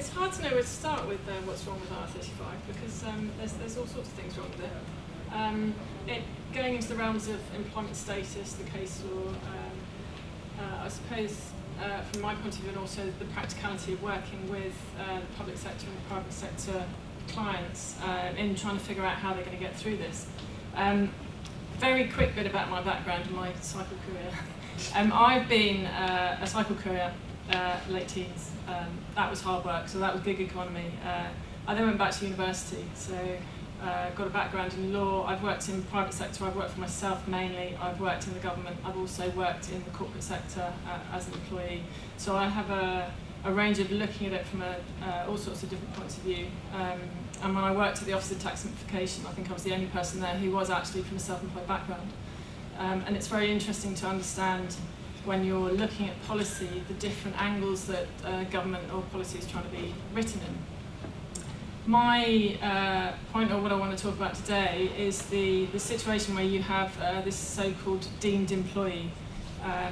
it's hard to know where to start with what's wrong with R35 because there's all sorts of things wrong with it. Going into the realms of employment status, the case law, I suppose from my point of view, and also the practicality of working with the public sector and the private sector clients in trying to figure out how they're going to get through this. Very quick bit about my background and my cycle career. I've been a cycle courier, late teens. That was hard work, so that was gig economy. I then went back to university, so got a background in law. I've worked in the private sector, I've worked for myself mainly, I've worked in the government, I've also worked in the corporate sector as an employee. So I have a range of looking at it from all sorts of different points of view. And when I worked at the Office of Tax Simplification, I think I was the only person there who was actually from a self-employed background. And it's very interesting to understand when you're looking at policy, the different angles that government or policy is trying to be written in. My point, or what I want to talk about today, is the situation where you have this so-called deemed employee. I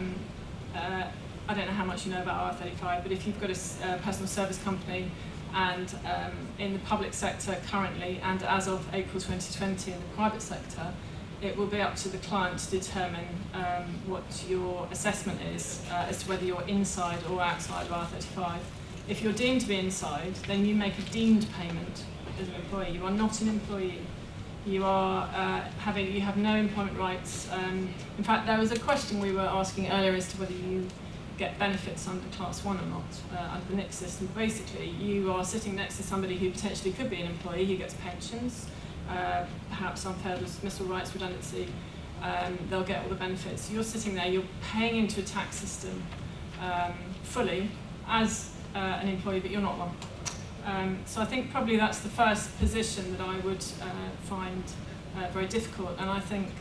don't know how much you know about R35, but if you've got a personal service company and in the public sector currently, and as of April 2020 in the private sector, it will be up to the client to determine what your assessment is as to whether you're inside or outside of R35. If you're deemed to be inside, then you make a deemed payment as an employee. You are not an employee. You are you have no employment rights. In fact, there was a question we were asking earlier as to whether you get benefits under Class 1 or not under the NIC system. Basically, you are sitting next to somebody who potentially could be an employee who gets pensions, perhaps unfair dismissal rights, redundancy. They'll get all the benefits. You're sitting there, you're paying into a tax system fully as an employee, but you're not one. So I think probably that's the first position that I would find very difficult. And I think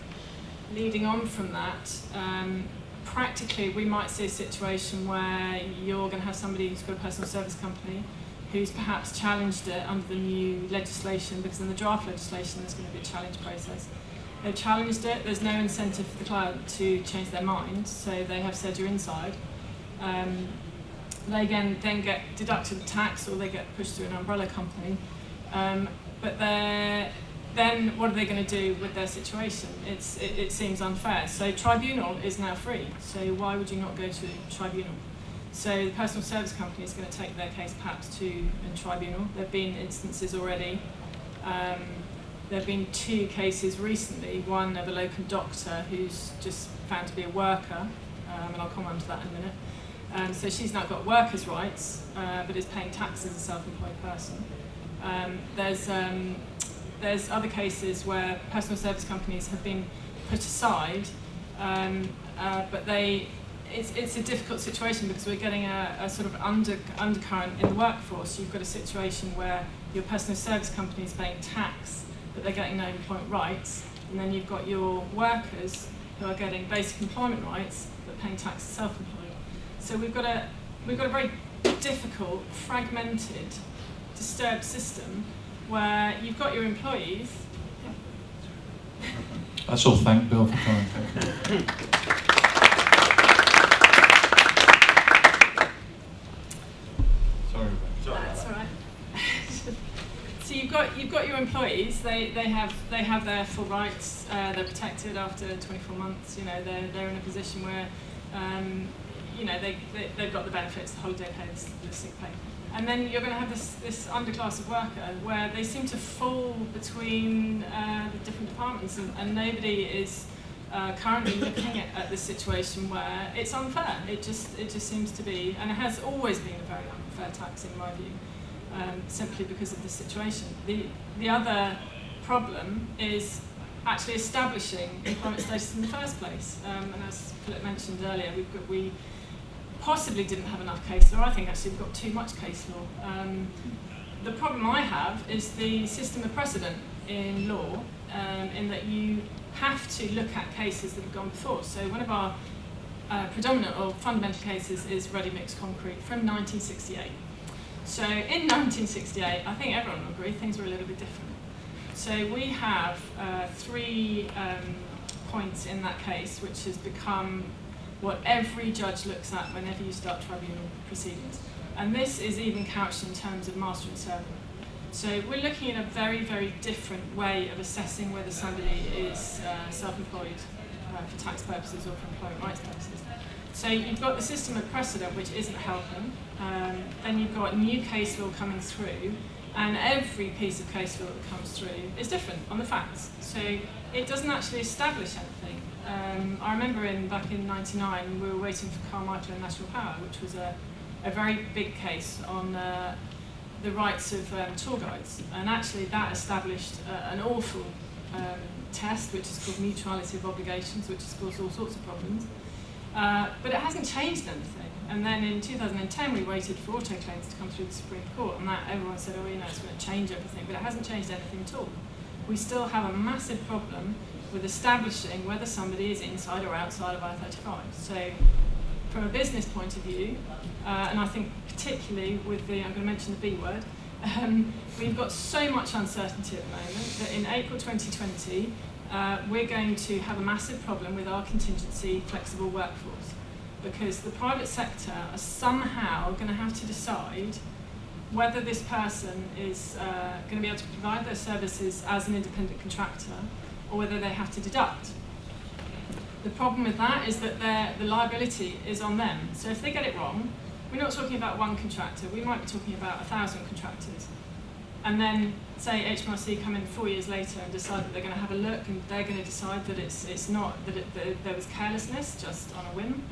leading on from that, practically we might see a situation where you're going to have somebody who's got a personal service company who's perhaps challenged it under the new legislation, because in the draft legislation there's going to be a challenge process. They've challenged it, there's no incentive for the client to change their mind, so they have said you're inside. They again then get deducted the tax, or they get pushed through an umbrella company. But then what are they going to do with their situation? It seems unfair. So tribunal is now free. So why would you not go to tribunal? So the personal service company is going to take their case perhaps to a tribunal. There have been instances already. There have been 2 cases recently. One of a local doctor who's just found to be a worker, and I'll come on to that in a minute. So she's now got workers' rights, but is paying tax as a self-employed person. There's other cases where personal service companies have been put aside, but it's a difficult situation because we're getting a sort of undercurrent in the workforce. You've got a situation where your personal service company is paying tax, but they're getting no employment rights, and then you've got your workers who are getting basic employment rights but paying tax as self-employed. So we've got a very difficult, fragmented, disturbed system where you've got your employees. That's all. Thank Bill for coming. Sorry. That's all right. So you've got your employees. They have their full rights. They're protected after 24 months. You know, they're in a position where you know they've got the benefits, the holiday pay, the sick pay. And then you're going to have this underclass of worker where they seem to fall between the different departments, and nobody is currently looking at this situation where it's unfair. It just seems to be, and it has always been a very unfair tax in my view, simply because of the situation. The other problem is actually establishing employment status in the first place. And as Philip mentioned earlier, we possibly didn't have enough case law. I think actually we've got too much case law. The problem I have is the system of precedent in law, in that you have to look at cases that have gone before. So one of our predominant or fundamental cases is ready-mix concrete from 1968. So in 1968, I think everyone will agree, things were a little bit different. So we have 3 points in that case, which has become what every judge looks at whenever you start tribunal proceedings. And this is even couched in terms of master and servant. So we're looking at a very, very different way of assessing whether somebody is self-employed for tax purposes or for employment rights purposes. So you've got the system of precedent, which isn't helping. Then you've got new case law coming through, and every piece of case law that comes through is different on the facts. So it doesn't actually establish anything. I remember back in '99, we were waiting for Carmichael and National Power, which was a very big case on the rights of tour guides, and actually that established an awful test, which is called mutuality of obligations, which has caused all sorts of problems. But it hasn't changed anything. And then in 2010, we waited for auto claims to come through the Supreme Court, and that everyone said, oh, it's going to change everything, but it hasn't changed anything at all. We still have a massive problem with establishing whether somebody is inside or outside of I-35. So from a business point of view, and I think particularly with I'm going to mention the B word, we've got so much uncertainty at the moment that in April 2020, we're going to have a massive problem with our contingency flexible workforce, because the private sector are somehow going to have to decide whether this person is going to be able to provide their services as an independent contractor or whether they have to deduct. The problem with that is that the liability is on them. So if they get it wrong, we're not talking about one contractor, we might be talking about 1,000 contractors. And then, say HMRC come in 4 years later and decide that they're going to have a look, and they're going to decide that it's not, that there was carelessness just on a whim.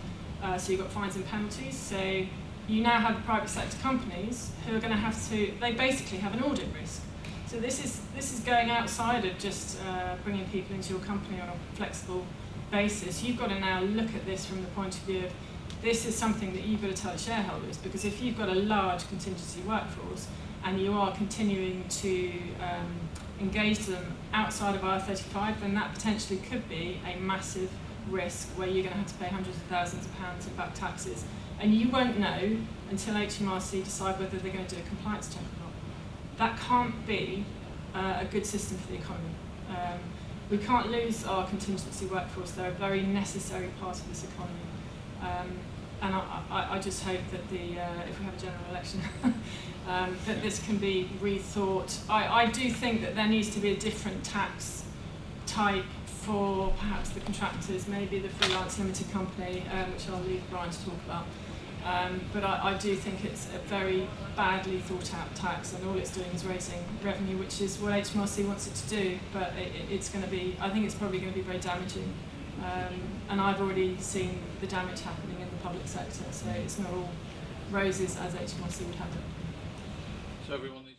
So you've got fines and penalties. So you now have private sector companies who are going to have to, they basically have an audit risk. So this is going outside of just bringing people into your company on a flexible basis. You've got to now look at this from the point of view of, this is something that you've got to tell the shareholders, because if you've got a large contingency workforce and you are continuing to engage them outside of I-35, then that potentially could be a massive risk where you're going to have to pay hundreds of thousands of pounds in back taxes, and you won't know until HMRC decide whether they're going to do a compliance check or not. That can't be a good system for the economy. We can't lose our contingency workforce. They're a very necessary part of this economy. And I just hope that if we have a general election, that this can be rethought. I do think that there needs to be a different tax type for perhaps the contractors, maybe the freelance limited company, which I'll leave Brian to talk about. But I do think it's a very badly thought out tax, and all it's doing is raising revenue, which is what HMRC wants it to do, but it's going to be, I think it's probably going to be very damaging. And I've already seen the damage happening in the public sector, so it's not all roses as HMRC would have it. So everyone needs